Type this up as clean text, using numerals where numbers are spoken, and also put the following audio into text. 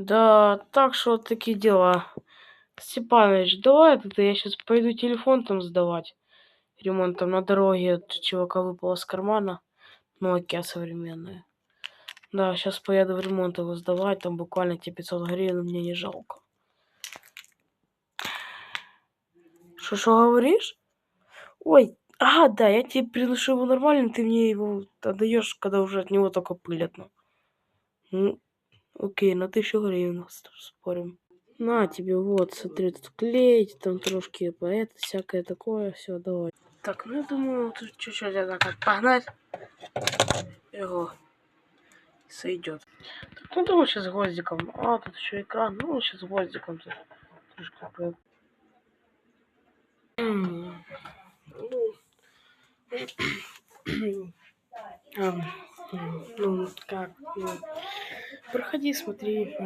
Да, так что вот такие дела. Степанович, давай это я сейчас пойду телефон там сдавать. Ремонт там на дороге от чувака выпало с кармана. Nokia современная. Да, сейчас поеду в ремонт его сдавать. Там буквально тебе 500 гривен, мне не жалко. Что говоришь? Ой, да, я тебе приношу его нормально, ты мне его отдаешь, когда уже от него только пыль одна. Ну, окей, на 1000 гривен спорим. На тебе, вот, смотри, тут клеить, там трошки по это, всякое такое, все, давай. Так, ну я думаю, тут чуть-чуть так вот погнать. Его сойдет. Так, ну думаю, сейчас гвоздиком. Тут еще экран. Ну, сейчас гвоздиком тут трошки. Ну, ну, как, ну, проходи, смотри,